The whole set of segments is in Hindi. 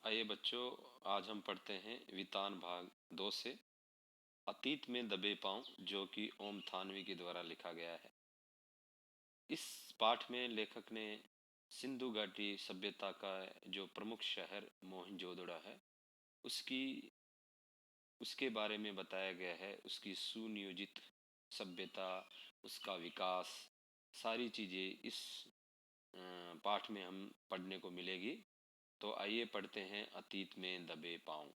आइए बच्चों, आज हम पढ़ते हैं वितान भाग 2 से अतीत में दबे पांव, जो कि ओम थानवी के द्वारा लिखा गया है। इस पाठ में लेखक ने सिंधु घाटी सभ्यता का जो प्रमुख शहर मोहनजोदड़ो है, उसकी उसके बारे में बताया गया है। उसकी सुनियोजित सभ्यता, उसका विकास, सारी चीजें इस पाठ में हम पढ़ने को मिलेगी। तो आइए पढ़ते हैं अतीत में दबे पांव।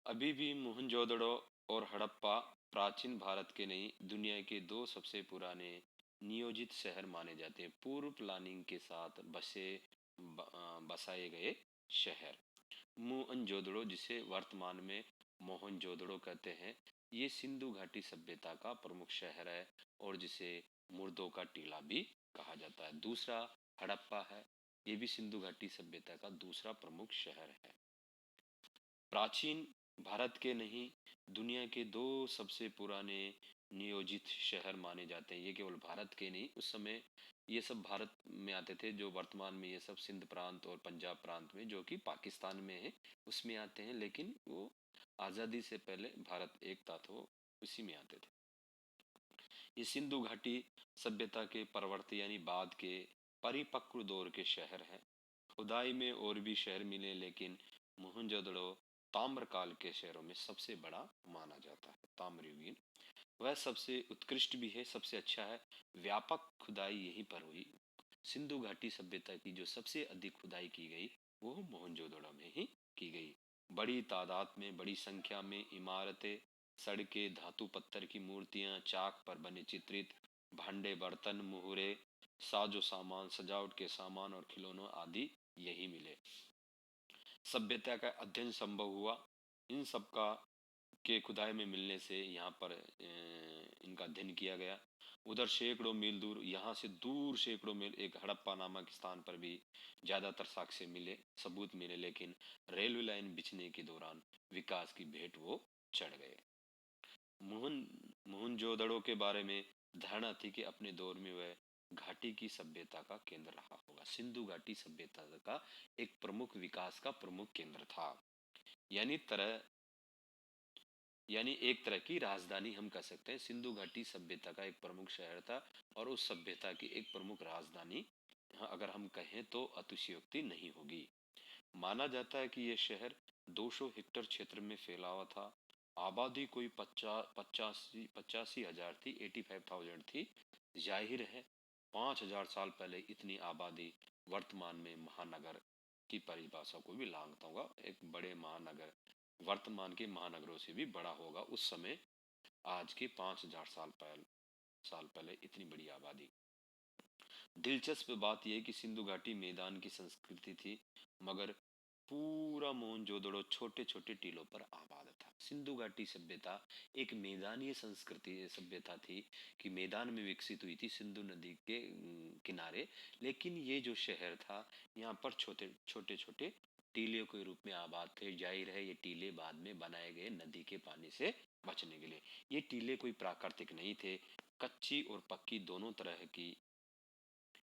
अभी भी मोहनजोदड़ो और हड़प्पा प्राचीन भारत के नहीं, दुनिया के दो सबसे पुराने नियोजित शहर माने जाते हैं। पूर्व प्लानिंग के साथ बसाए गए शहर। मोहनजोदड़ो, जिसे वर्तमान में मोहनजोदड़ो कहते हैं, ये सिंधु घाटी सभ्यता का प्रमुख शहर है और जिसे मुर्दों का टीला भी कहा जाता है। दूसरा हड़प्पा है, ये भी सिंधु घाटी सभ्यता का दूसरा प्रमुख शहर है। प्राचीन भारत के नहीं, दुनिया के दो सबसे पुराने नियोजित शहर माने जाते हैं। ये केवल भारत के नहीं, उस समय ये सब भारत में आते थे। जो वर्तमान में ये सब सिंध प्रांत और पंजाब प्रांत में, जो कि पाकिस्तान में है, उसमें आते हैं। लेकिन वो आज़ादी से पहले भारत एक था, तो उसी में आते थे। ये सिंधु घाटी सभ्यता के परवर्ती यानी बाद के परिपक्व दौर के शहर हैं। खुदाई में और भी शहर मिले, लेकिन मोहनजोदड़ो ताम्रकाल के शहरों में सबसे बड़ा माना जाता है। ताम्रयुगीन वह सबसे उत्कृष्ट भी है, सबसे अच्छा है। व्यापक खुदाई यहीं पर हुई। सिंधु घाटी सभ्यता की जो सबसे अधिक खुदाई की गई, वो मोहनजोदड़ो में ही की गई। बड़ी तादाद में, बड़ी संख्या में इमारतें, सड़कें, धातु पत्थर की मूर्तियां, चाक पर बने चित्रित भांडे, बर्तन, मुहरे, साजो सामान, सजावट के सामान और खिलौनों आदि यही मिले। सभ्यता का अध्ययन संभव हुआ इन सब का के खुदाई में मिलने से। यहाँ पर इनका अध्ययन किया गया। उधर सैकड़ों मील दूर, यहाँ से दूर सैकड़ों मील, एक हड़प्पा नामक स्थान पर भी ज्यादातर साक्ष्य मिले, सबूत मिले, लेकिन रेलवे लाइन बिछने के दौरान विकास की भेंट वो चढ़ गए। मोहन मोहनजोदड़ो के बारे में धारणा थी कि अपने दौर में वह घाटी की सभ्यता का केंद्र रहा होगा। सिंधु घाटी सभ्यता का एक प्रमुख विकास का प्रमुख केंद्र था। यानी तरह यानी एक तरह की राजधानी हम कह सकते हैं। सिंधु घाटी सभ्यता का एक प्रमुख शहर था और उस सभ्यता की एक प्रमुख राजधानी, हाँ, अगर हम कहें तो अतिशयोक्ति नहीं होगी। माना जाता है कि यह शहर 200 हेक्टेयर क्षेत्र में फैला हुआ था। आबादी कोई 85,000 थी, 85,000 थी। जाहिर है 5,000 साल पहले इतनी आबादी वर्तमान में महानगर की परिभाषा को भी लांघता होगा। एक बड़े महानगर वर्तमान के महानगरों से भी बड़ा होगा उस समय। आज के 5,000 साल पहले इतनी बड़ी आबादी। दिलचस्प बात यह कि सिंधु घाटी मैदान की संस्कृति थी, मगर पूरा मोहनजोदड़ो छोटे छोटे टीलों पर आबाद था। सिंधु घाटी सभ्यता एक मैदानी संस्कृति सभ्यता थी, कि मैदान में विकसित हुई थी, सिंधु नदी के किनारे। लेकिन ये जो शहर था, यहाँ पर छोटे छोटे छोटे टीले के रूप में आबाद थे। जाहिर है ये टीले बाद में बनाए गए नदी के पानी से बचने के लिए। ये टीले कोई प्राकृतिक नहीं थे। कच्ची और पक्की दोनों तरह की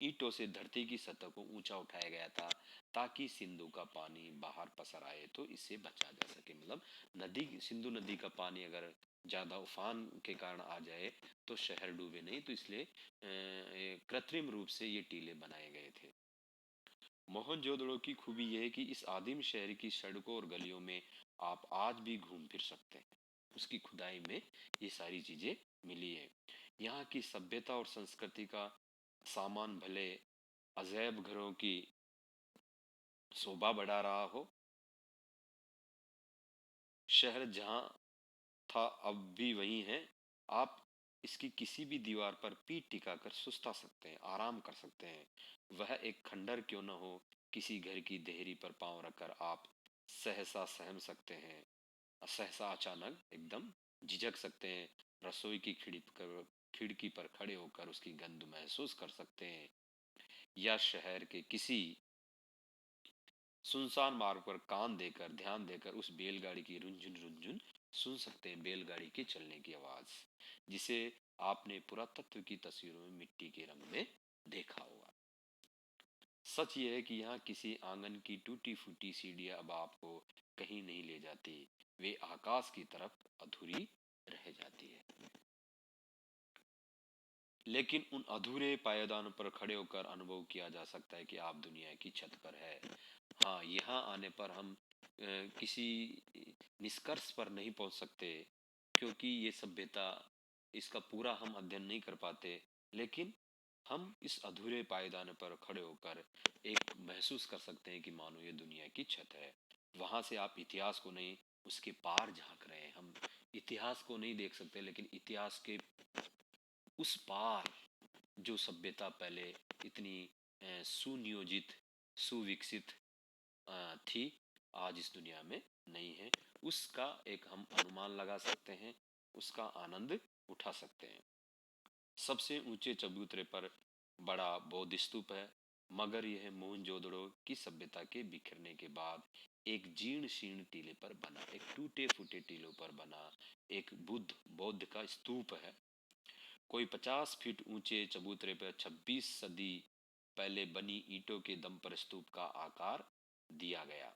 ईंटों से धरती की सतह को ऊंचा उठाया गया था, ताकि सिंधु का पानी बाहर पसर आए तो इससे बचा जा सके। मतलब नदी, सिंधु नदी का पानी अगर ज्यादा उफान के कारण आ जाए तो शहर डूबे नहीं, तो इसलिए कृत्रिम रूप से ये टीले बनाए गए थे। मोहनजोदड़ो की खूबी यह है कि इस आदिम शहर की सड़कों और गलियों में आप आज भी घूम फिर सकते हैं। उसकी खुदाई में ये सारी चीजें मिली है। यहाँ की सभ्यता और संस्कृति का सामान भले अजैब घरों की शोभा बढ़ा रहा हो, शहर जहाँ था अब भी वही है। आप इसकी किसी भी दीवार पर पीठ टिकाकर सुस्ता सकते हैं, आराम कर सकते हैं। वह एक खंडर क्यों न हो, किसी घर की देहरी पर पांव रखकर आप सहसा सहम सकते हैं। सहसा अचानक एकदम झिझक सकते हैं। रसोई की खिड़की पर खड़े होकर उसकी गंध महसूस कर सकते हैं, या शहर के किसी सुनसान मार्ग पर कान देकर, ध्यान देकर उस बैलगाड़ी की रुंझुन रुंझुन सुन सकते हैं। बैलगाड़ी के चलने की आवाज, जिसे आपने पुरातत्व की तस्वीरों में मिट्टी के रंग में देखा होगा। सच ये है कि यहाँ किसी आंगन की टूटी फूटी सीढ़ियां अब आपको कहीं नहीं ले जाती, वे आकाश की तरफ अधूरी रह जाती है। लेकिन उन अधूरे पायदानों पर खड़े होकर अनुभव किया जा सकता है कि आप दुनिया की छत पर है। हाँ, यहाँ आने पर हम किसी निष्कर्ष पर नहीं पहुंच सकते, क्योंकि ये सभ्यता, इसका पूरा हम अध्ययन नहीं कर पाते। लेकिन हम इस अधूरे पायदान पर खड़े होकर एक महसूस कर सकते हैं कि मानो ये दुनिया की छत है। वहां से आप इतिहास को नहीं, उसके पार झांक रहे हैं। हम इतिहास को नहीं देख सकते, लेकिन इतिहास के उस पार जो सभ्यता पहले इतनी सुनियोजित, सुविकसित थी, आज इस दुनिया में नहीं है, उसका एक हम अनुमान लगा सकते हैं, उसका आनंद उठा सकते हैं। सबसे ऊंचे चबूतरे पर बड़ा बौद्ध स्तूप है, मगर यह मोहनजोदड़ो की सभ्यता के बिखरने के बाद एक जीर्ण शीर्ण टीले पर बना, एक टूटे फूटे टीलों पर बना एक बुद्ध बौद्ध का स्तूप है। कोई 50 फीट ऊंचे चबूतरे पर 26 सदी पहले बनी ईंटों के दम पर स्तूप का आकार दिया गया।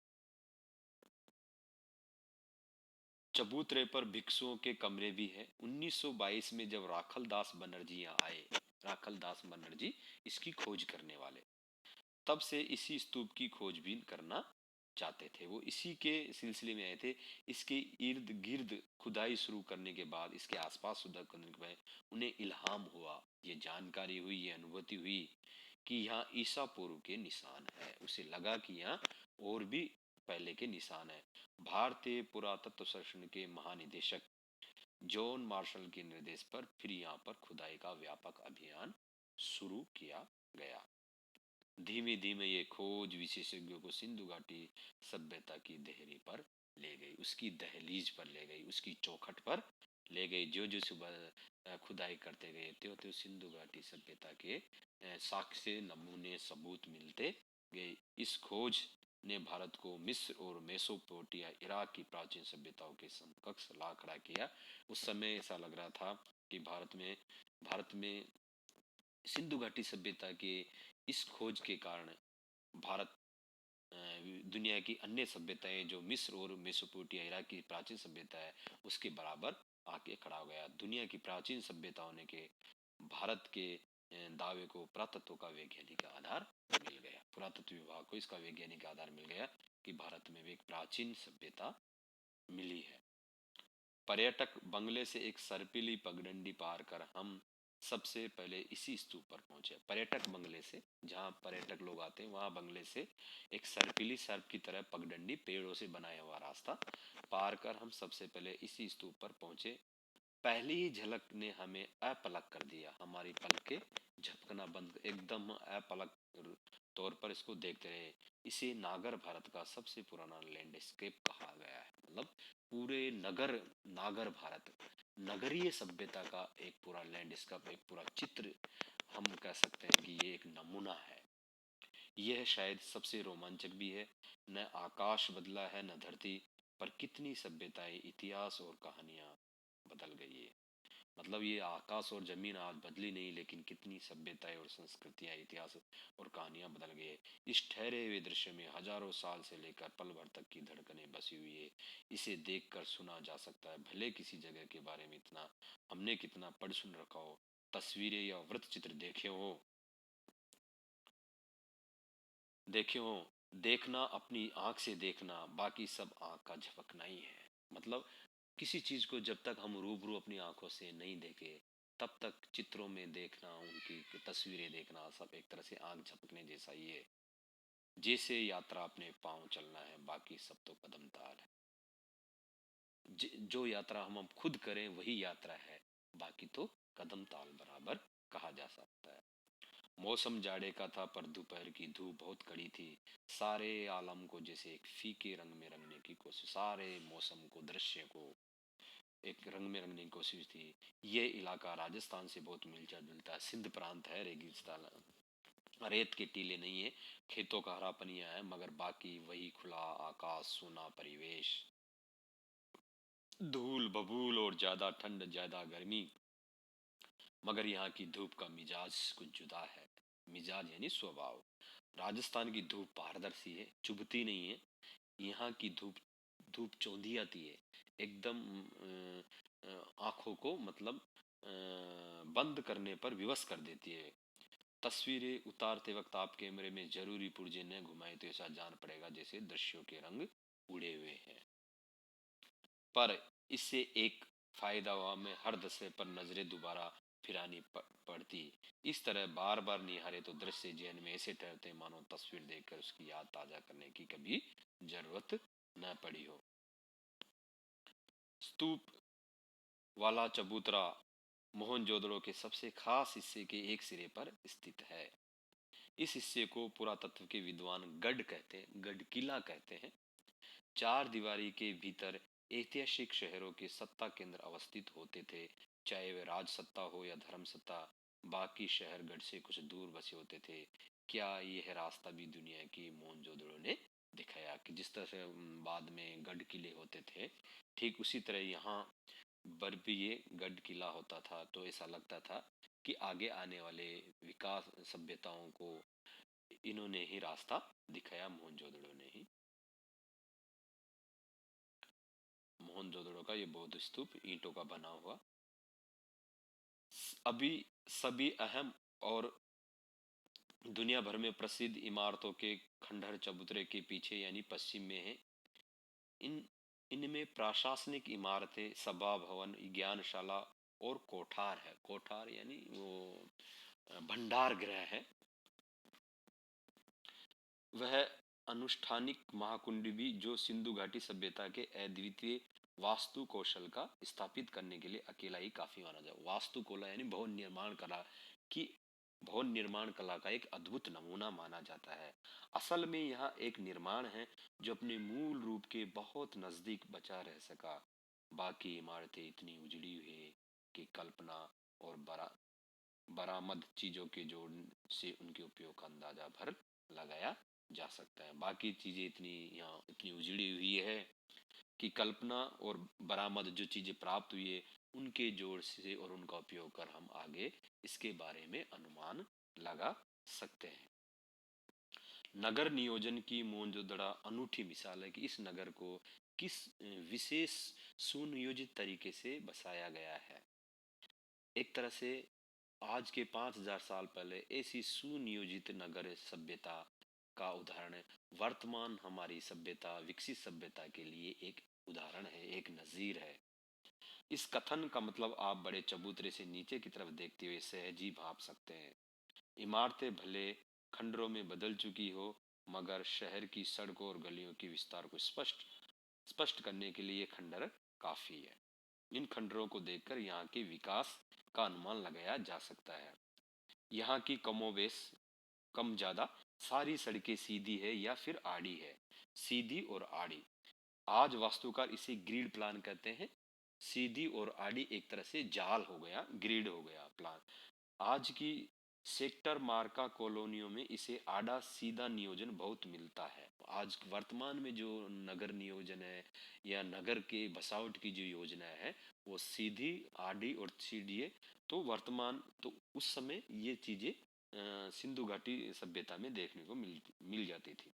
चबूतरे पर भिक्षुओं के कमरे भी हैं। 1922 में जब राखल दास बनर्जी यहाँ आए, राखल दास बनर्जी इसकी खोज करने वाले, तब से इसी स्तूप की खोजबीन करना चाहते थे। वो इसी के सिलसिले में आए थे। इसके इर्द गिर्द खुदाई शुरू करने के बाद, इसके आसपास शुदा करने के बाद उन्हें इल्हाम हुआ, ये जानकारी हुई, ये अनुभूति हुई कि यहाँ ईसा पूर्व के निशान है। उसे लगा कि यहाँ और भी पहले के निशान है। भारतीय पुरातत्व सर्वेक्षण के महानिदेशक जॉन मार्शल के निर्देश पर फिर यहाँ पर खुदाई का व्यापक अभियान शुरू किया गया। धीमे धीमे ये खोज विशेषज्ञों को सिंधु घाटी सभ्यता की देहरी पर ले गई, उसकी दहलीज पर ले गई, उसकी चौखट पर ले गई। जो जो सुबह खुदाई करते गए त्यों त्यों सिंधु घाटी सभ्यता के साक्ष्य, नमूने, सबूत मिलते गए। इस खोज ने भारत को मिस्र और मेसोपोटामिया, इराक की प्राचीन सभ्यताओं के समकक्ष ला खड़ा किया। उस समय ऐसा लग रहा था कि भारत में सिंधु घाटी सभ्यता के इस खोज के कारण भारत दुनिया की अन्य सभ्यताएं, जो मिस्र और मेसोपोटामिया, इराक की प्राचीन सभ्यता है, उसके बराबर आके खड़ा हो गया। दुनिया की प्राचीन सभ्यता होने के भारत के दावे को पुरातत्व का वैज्ञानिक आधार मिल गया। पुरातत्व विभाग को इसका वैज्ञानिक आधार मिल गया कि भारत में भी एक प्राचीन सभ्यता मिली है। पर्यटक बंगले से एक सर्पिली पगडंडी पार कर हम सबसे पहले इसी स्तूप पर पहुंचे। पर्यटक बंगले से, जहां पर्यटक लोग आते हैं, वहां बंगले से एक सर्पिली, सर्प की तरह पगडंडी, पेड़ों से बनाया हुआ रास्ता पार कर हम सबसे पहले इसी स्तूप पर पहुंचे। पहली ही झलक ने हमें अपलक कर दिया। हमारी पलकें झपकना बंद, एकदम अपलक तौर पर इसको देखते रहे। इसे नागर भारत का सबसे पुराना लैंडस्केप कहा गया है। मतलब पूरे नागर भारत, नगरीय सभ्यता का एक पूरा लैंडस्केप, एक पूरा चित्र हम कह सकते हैं कि ये एक नमूना है। यह शायद सबसे रोमांचक भी है। न आकाश बदला है, न धरती, पर कितनी सभ्यताएं, इतिहास और कहानियां बदल गई है। मतलब ये आकाश और जमीन आज बदली नहीं, लेकिन कितनी सभ्यताएं और संस्कृतियां, इतिहास और कहानियां बदल गई है। इस ठहरे हुए दृश्य में हजारों साल से लेकर पल भर तक की धड़कनें बसी हुई है। इसे देखकर सुना जा सकता है, भले किसी जगह के बारे में इतना हमने कितना पढ़ सुन रखा हो, तस्वीरें या वृत्त चित्र देखे हो। देखना अपनी आंख से देखना, बाकी सब आंख का झपकना ही है। मतलब किसी चीज को जब तक हम रूबरू अपनी आंखों से नहीं देखे, तब तक चित्रों में देखना, उनकी तस्वीरें देखना, सब एक तरह से आंख झपकने जैसा ही है। जैसे यात्रा अपने पांव चलना है, बाकी सब तो कदम ताल है। जो यात्रा हम खुद करें वही यात्रा है, बाकी तो कदम ताल बराबर कहा जा सकता है। मौसम जाड़े का था, पर दोपहर की धूप बहुत कड़ी थी। सारे आलम को जैसे एक फीके रंग में रंगने की कोशिश, सारे मौसम को, दृश्य को एक रंग में रंगने की कोशिश थी। ये इलाका राजस्थान से बहुत मिलता जुलता है, सिंध प्रांत है, रेगिस्तान, रेत के टीले नहीं है, खेतों का हरापन यहाँ है, मगर बाकी वही खुला आकाश, सूना परिवेश, धूल बबूल और ज्यादा ठंड, ज्यादा गर्मी। मगर यहाँ की धूप का मिजाज कुछ जुदा है। मिजाज यानी स्वभाव। राजस्थान की धूप पारदर्शी है, चुभती नहीं है। यहाँ की धूप धूप चौंधी आती है, एकदम आंखों को मतलब बंद करने पर विवश कर देती है। तस्वीरें उतारते वक्त आप कैमरे में जरूरी पुर्जे न घुमाए तो ऐसा जान पड़ेगा जैसे दृश्यों के रंग उड़े हुए हैं। पर इससे एक फायदा हुआ, मैं हर दृश्य पर नजरें दोबारा फिरानी पड़ती। इस तरह बार बार निहारे तो दृश्य जहन में ऐसे ठहरते मानो तस्वीर देखकर उसकी याद ताजा करने की कभी जरूरत न पड़ी हो। स्तूप वाला चबूतरा मोहनजोदड़ो के सबसे खास हिस्से के एक सिरे पर स्थित है। इस हिस्से को पुरातत्व के विद्वान गढ़ कहते हैं, गढ़ किला कहते हैं। चार दीवारी के भीतर ऐतिहासिक शहरों के सत्ता केंद्र अवस्थित होते थे, चाहे वे राज सत्ता हो या धर्म सत्ता। बाकी शहर गढ़ से कुछ दूर बसे होते थे। क्या यह रास्ता भी दुनिया की मोहनजोदड़ो ने दिखाया कि जिस तरह से बाद में गढ़ किले होते थे, ठीक उसी तरह यहाँ पर भी ये गढ़ किला होता था। तो ऐसा लगता था कि आगे आने वाले विकास सभ्यताओं को इन्होंने ही रास्ता दिखाया, मोहनजोदड़ो ने ही। मोहनजोदड़ो का ये बौद्ध स्तूप ईंटों का बना हुआ, अभी सभी अहम और दुनिया भर में प्रसिद्ध इमारतों के खंडहर चबूतरे के पीछे यानी पश्चिम में है। इन इनमें प्रशासनिक इमारतें, सभा भवन, ज्ञानशाला और कोठार है। कोठार यानी वो भंडार गृह है। वह अनुष्ठानिक महाकुंड भी, जो सिंधु घाटी सभ्यता के अद्वितीय वास्तु कौशल का स्थापित करने के लिए अकेला ही काफी माना जाए। वास्तु कला यानी भवन निर्माण कला की, भवन निर्माण कला का एक अद्भुत नमूना माना जाता है। असल में यह एक निर्माण है जो अपने मूल रूप के बहुत नजदीक बचा रह सका। बाकी इमारतें इतनी उजड़ी हुई है कि कल्पना और बरामद चीजों के जोड़ से उनके उपयोग का अंदाजा भर लगाया जा सकता है। बाकी चीजें इतनी यहाँ इतनी उजड़ी हुई है कि कल्पना और बरामद जो चीजें प्राप्त हुई है उनके जोड़ से और उनका उपयोग कर हम आगे इसके बारे में अनुमान लगा सकते हैं। नगर नियोजन की मोहनजोदड़ो अनूठी मिसाल है कि इस नगर को किस विशेष सुनियोजित तरीके से बसाया गया है। एक तरह से आज के 5000 साल पहले ऐसी सुनियोजित नगर सभ्यता का उदाहरण है। वर्तमान हमारी सभ्यता विकसित सभ्यता के लिए एक उदाहरण है, एक नजीर है। इस कथन का मतलब आप बड़े चबूतरे से नीचे की तरफ देखते हुए सहज ही भाप सकते हैं। इमारतें भले खंडरों में बदल चुकी हो, मगर शहर की सड़कों और गलियों के विस्तार को स्पष्ट स्पष्ट करने के लिए खंडर काफी है। इन खंडरों को देखकर यहाँ के विकास का अनुमान लगाया जा सकता है। यहाँ की कमोबेश कम ज्यादा सारी सड़कें सीधी है या फिर आड़ी है। सीधी और आड़ी, आज वास्तुकार इसे ग्रिड प्लान कहते हैं। सीधी और आड़ी एक तरह से जाल हो गया, ग्रिड हो गया प्लान। आज की सेक्टर मार्का कॉलोनियों में इसे आड़ा सीधा नियोजन बहुत मिलता है। आज वर्तमान में जो नगर नियोजन है या नगर के बसावट की जो योजना है वो सीधी, आड़ी और सीधी है। तो वर्तमान तो उस समय ये चीजें सिंधु घाटी सभ्यता में देखने को मिल जाती थी।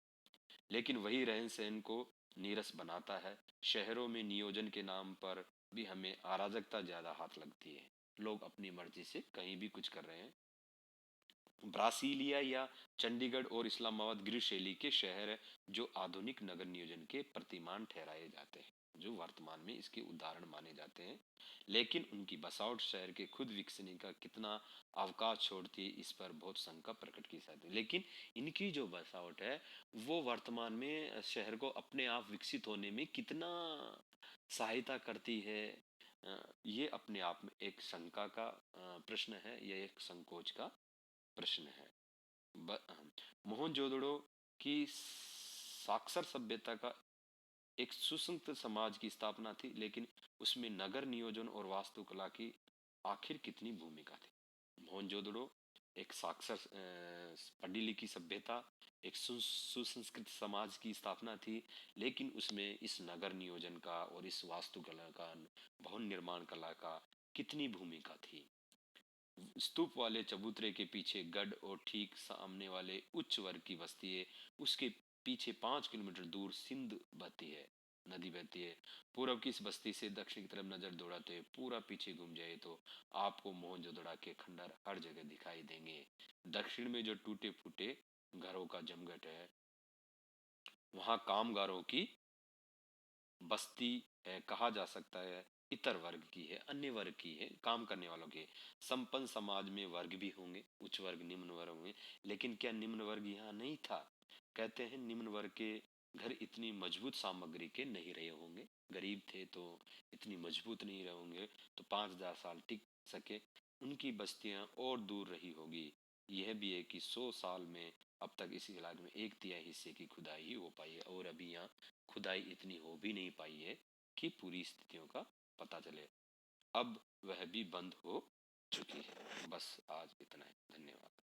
लेकिन वही रहन सहन को नीरस बनाता है। शहरों में नियोजन के नाम पर भी हमें अराजकता ज्यादा हाथ लगती है। लोग अपनी मर्जी से कहीं भी कुछ कर रहे हैं। ब्रासीलिया या चंडीगढ़ और इस्लामाबाद गृह शैली के शहर है जो आधुनिक नगर नियोजन के प्रतिमान ठहराए जाते हैं, जो वर्तमान में इसके उदाहरण माने जाते हैं। लेकिन उनकी बसावट शहर के खुद विकसने का कितना अवकाश छोड़ती है, इस पर बहुत शंका प्रकट की जाती है। लेकिन इनकी जो बसावट है वो वर्तमान में शहर को अपने आप विकसित होने में कितना सहायता करती है, ये अपने आप में एक शंका का प्रश्न है, यह एक संकोच का प्रश्न है। मोहनजोदड़ो की साक्षर सभ्यता का एक सुसंगत समाज की स्थापना थी, लेकिन उसमें नगर नियोजन और वास्तुकला की आखिर कितनी भूमिका थी। मोहनजोदड़ो एक साक्षर पढ़ी लिखी सभ्यता, एक सुसंस्कृत समाज की स्थापना थी, लेकिन उसमें इस नगर नियोजन का और इस वास्तुकला का, भवन निर्माण कला का कितनी भूमिका थी। स्तूप वाले चबूतरे के पीछे गढ़ और ठीक सामने वाले उच्च वर्ग की बस्ती है। उसके पीछे 5 किलोमीटर दूर सिंध बहती है, नदी बहती है। पूरब की इस बस्ती से दक्षिण की तरफ नजर दौड़ाते हुए पूरा पीछे घूम जाए तो आपको मोहनजोदड़ो के खंडर हर जगह दिखाई देंगे। दक्षिण में जो टूटे फूटे घरों का जमघट है, वहां कामगारों की बस्ती है, कहा जा सकता है। इतर वर्ग की है, अन्य वर्ग की है, काम करने वालों की है। संपन्न समाज में वर्ग भी होंगे, उच्च वर्ग निम्न वर्ग होंगे। लेकिन क्या निम्न वर्ग यहाँ नहीं था? कहते हैं निम्न वर्ग के घर इतनी मजबूत सामग्री के नहीं रहे होंगे। गरीब थे तो इतनी मजबूत नहीं रहे होंगे तो 5,000 साल टिक सके। उनकी बस्तियां और दूर रही होगी। यह भी है कि 100 साल में अब तक इस इलाके में 1/3 हिस्से की खुदाई ही हो पाई है, और अभी यहाँ खुदाई इतनी हो भी नहीं पाई है कि पूरी स्थितियों का पता चले। अब वह भी बंद हो चुकी है। बस आज इतना है। धन्यवाद।